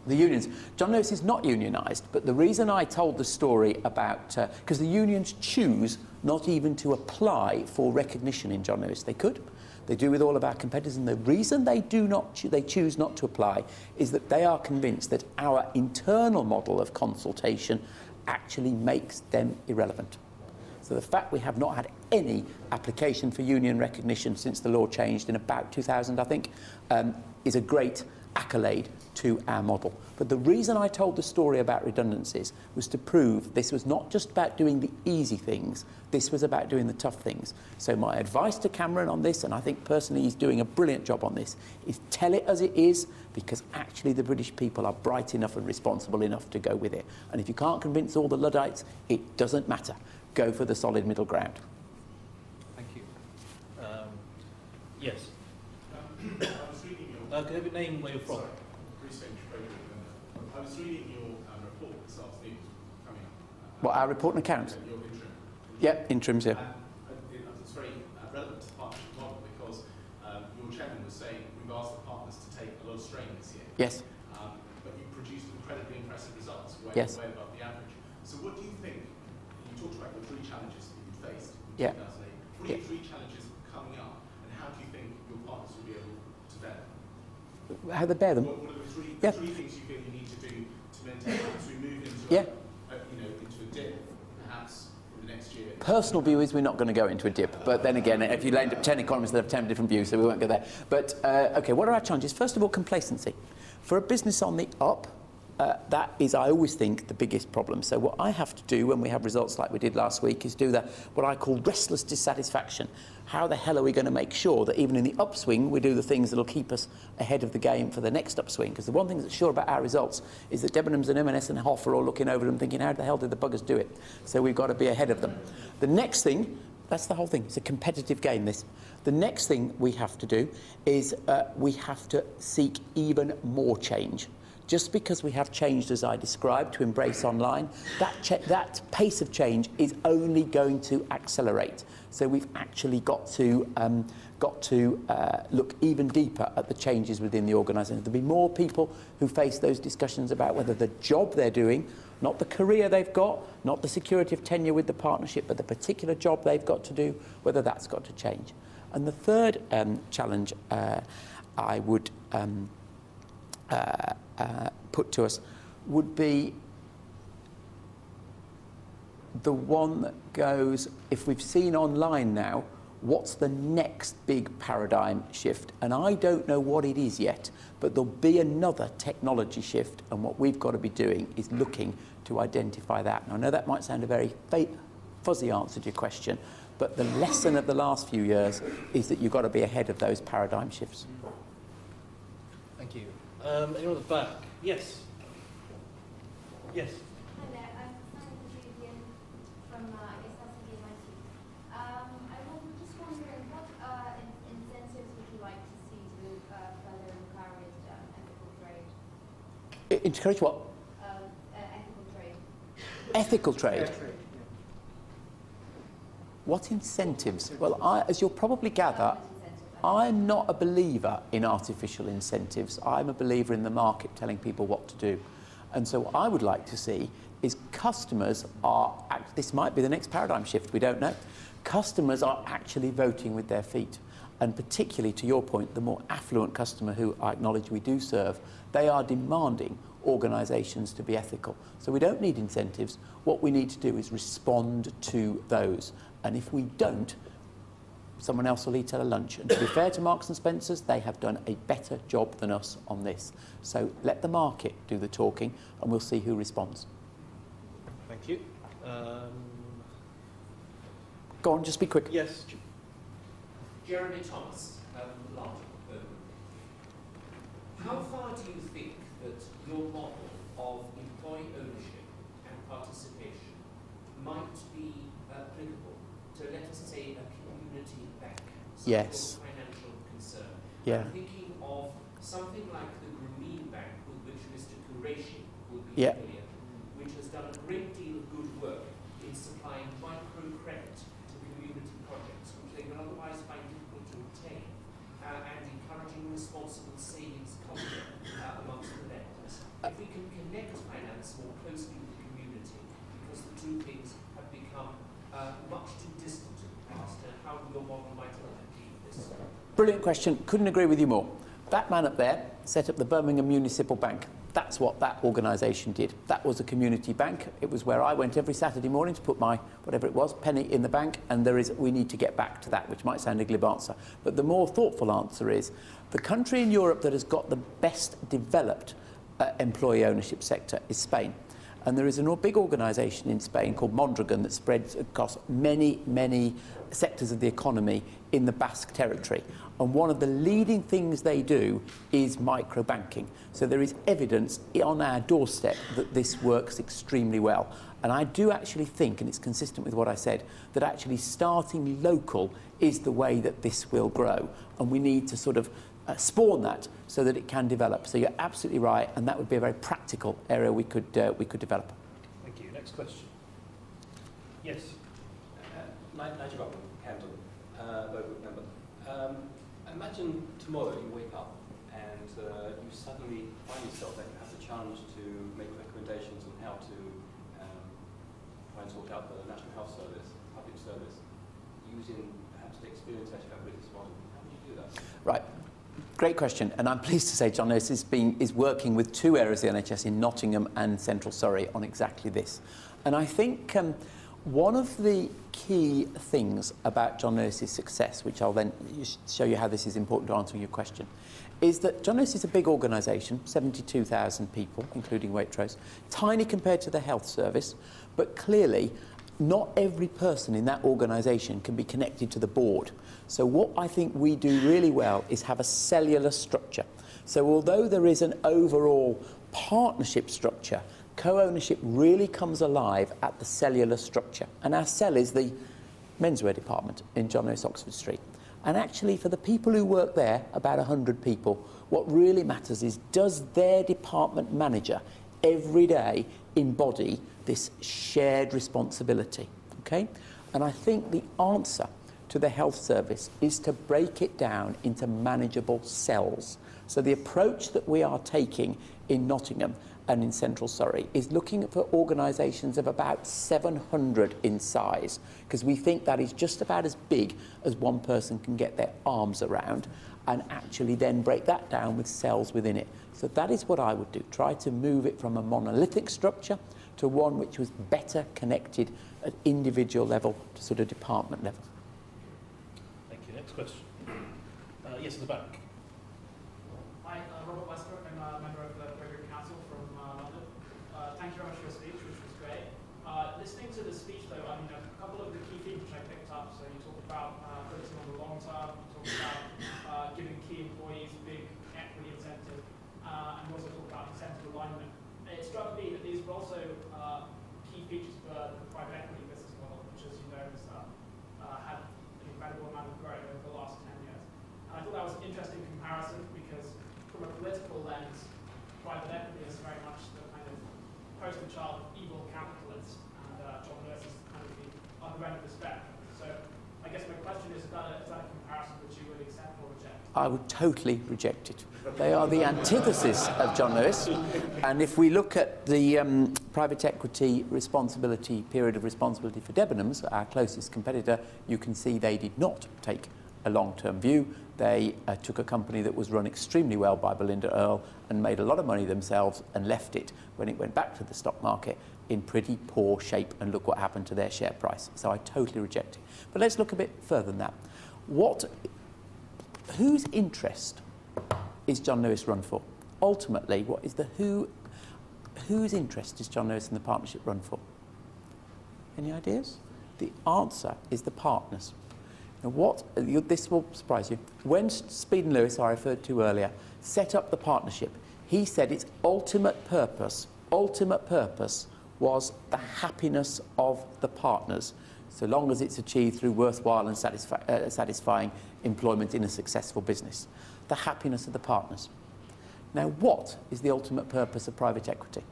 The unions. John Lewis is not unionised, but the reason I told the story about... Because the unions choose not even to apply for recognition in John Lewis. They could. They do with all of our competitors, and the reason they choose not to apply is that they are convinced that our internal model of consultation actually makes them irrelevant. So the fact we have not had any application for union recognition since the law changed in about 2000, I think, is a great accolade to our model. But the reason I told the story about redundancies was to prove this was not just about doing the easy things, this was about doing the tough things. So my advice to Cameron on this, and I think personally he's doing a brilliant job on this, is tell it as it is, because actually the British people are bright enough and responsible enough to go with it. And if you can't convince all the Luddites, it doesn't matter. Go for the solid middle ground. Thank you. Yes. I was reading your... Can I have your name, where you're from? Sorry, I was reading your report this afternoon coming up. What, our report and accounts? Your interim. Yep, interims, yeah. It's very relevant to the partnership model because your chairman was saying we've asked the partners to take a lot of strain this year. Yes. But you produced incredibly impressive results, way above the average. So what do you think, you talked about the three challenges that you faced in 2008. What are your three challenges coming up, and how do you think your partners will be able to bear them? How they bear them? What are the three things you feel you need to do to maintain as we move into into a dip, perhaps in the next year? Personal view is we're not going to go into a dip, but then again, if you end up 10 economists that have 10 different views, so we won't go there. But okay, what are our challenges? First of all, complacency. For a business on the up, that is, I always think, the biggest problem. So what I have to do when we have results like we did last week is do what I call restless dissatisfaction. How the hell are we going to make sure that even in the upswing we do the things that will keep us ahead of the game for the next upswing? Because the one thing that's sure about our results is that Debenhams and M&S and Hoff are all looking over them thinking, how the hell did the buggers do it? So we've got to be ahead of them. The next thing, that's the whole thing, it's a competitive game, this. The next thing we have to do is we have to seek even more change. Just because we have changed, as I described, to embrace online, that pace of change is only going to accelerate. So we've actually got to look even deeper at the changes within the organisation. There'll be more people who face those discussions about whether the job they're doing, not the career they've got, not the security of tenure with the partnership, but the particular job they've got to do, whether that's got to change. And the third challenge I would put to us would be the one that goes, if we've seen online now, what's the next big paradigm shift? And I don't know what it is yet, but there'll be another technology shift, and what we've got to be doing is looking to identify that. And I know that might sound a very fuzzy answer to your question, but the lesson of the last few years is that you've got to be ahead of those paradigm shifts. Thank you. Anyone at the back? Yes. Yes. Hi there, I'm Julian from MIT. I was just wondering, what incentives would you like to see to further encourage ethical trade? Encourage what? Ethical trade. Ethical trade? What incentives? Well, as you'll probably gather, I'm not a believer in artificial incentives. I'm a believer in the market telling people what to do. And so what I would like to see is customers are, this might be the next paradigm shift, we don't know. Customers are actually voting with their feet. And particularly to your point, the more affluent customer who I acknowledge we do serve, they are demanding organisations to be ethical. So we don't need incentives. What we need to do is respond to those. And if we don't, someone else will eat at a lunch. And to be fair to Marks and Spencer's, they have done a better job than us on this. So let the market do the talking, and we'll see who responds. Thank you. Go on, just be quick. Yes. Jeremy Thomas, London. How far do you think that your model of employee ownership and participation might be applicable to, let us say, a community bank, some Yes. sort of financial concern? Yeah. I'm thinking of something like the Grameen Bank, with which Mr. Qureshi would be Yeah. familiar, which has done a great deal of good work in supplying microcredit to community projects, which they would otherwise find difficult to obtain, and encouraging responsible savings culture amongst the lenders. If much too distant in the past, and how your model might achieve this? Brilliant question. Couldn't agree with you more. That man up there set up the Birmingham Municipal Bank. That's what that organisation did. That was a community bank. It was where I went every Saturday morning to put my, whatever it was, penny in the bank, and we need to get back to that, which might sound a glib answer. But the more thoughtful answer is, the country in Europe that has got the best developed employee ownership sector is Spain. And there is a big organisation in Spain called Mondragon that spreads across many, many sectors of the economy in the Basque territory. And one of the leading things they do is microbanking. So there is evidence on our doorstep that this works extremely well. And I do actually think, and it's consistent with what I said, that actually starting local is the way that this will grow. And we need to sort of spawn that so that it can develop. So you're absolutely right, and that would be a very practical area we could develop. Thank you. Next question. Yes. Nigel Rockman, Camden, local member. Imagine tomorrow you wake up and you suddenly find yourself that you have the challenge to make recommendations on how to try and sort out the National Health Service, public service, using perhaps the experience that you have with this model. How would you do that? Right. Great question, and I'm pleased to say John Lewis is working with two areas of the NHS in Nottingham and Central Surrey on exactly this. And I think one of the key things about John Lewis's success, which I'll then show you how this is important to answering your question, is that John Lewis is a big organisation, 72,000 people, including Waitrose, tiny compared to the health service, but clearly not every person in that organisation can be connected to the board. So what I think we do really well is have a cellular structure. So although there is an overall partnership structure, co-ownership really comes alive at the cellular structure. And our cell is the menswear department in John Lewis Oxford Street. And actually for the people who work there, about 100 people, what really matters is, does their department manager every day embody this shared responsibility? Okay? And I think the answer to the health service is to break it down into manageable cells. So the approach that we are taking in Nottingham and in Central Surrey is looking for organisations of about 700 in size, because we think that is just about as big as one person can get their arms around, and actually then break that down with cells within it. So that is what I would do, try to move it from a monolithic structure to one which was better connected at individual level to sort of department level. Thank you. Next question. Yes, at the back. Hi, Robert Westbrook. I'm a member of the Progressive Council from London. Thank you very much for your speech, which was great. Listening to the speech, though, I mean, a couple of the key themes which I picked up. So you talked about focusing on the long term, you talked about giving key employees big equity incentive, and you also talked about incentive alignment. It struck me that these were also key features for the private equity business model, which, as you know, has had an incredible amount of growth over the last 10 years. And I thought that was an interesting comparison, because from a political lens, private equity is very much the kind of poster child of evil capitalists, and John Lewis is kind of the other end of the spectrum. So I guess my question is that a comparison which you would accept or reject? I would totally reject it. They are the antithesis of John Lewis. And if we look at the private equity responsibility, period of responsibility for Debenhams, our closest competitor, you can see they did not take a long-term view. They took a company that was run extremely well by Belinda Earl and made a lot of money themselves and left it when it went back to the stock market in pretty poor shape, and look what happened to their share price. So I totally reject it. But let's look a bit further than that. Whose interest is John Lewis run for? Ultimately, what is whose interest is John Lewis and the partnership run for? Any ideas? The answer is the partners. Now this will surprise you. When Speed and Lewis, I referred to earlier, set up the partnership, he said its ultimate purpose was the happiness of the partners, so long as it's achieved through worthwhile and satisfying employment in a successful business. The happiness of the partners. Now, what is the ultimate purpose of private equity?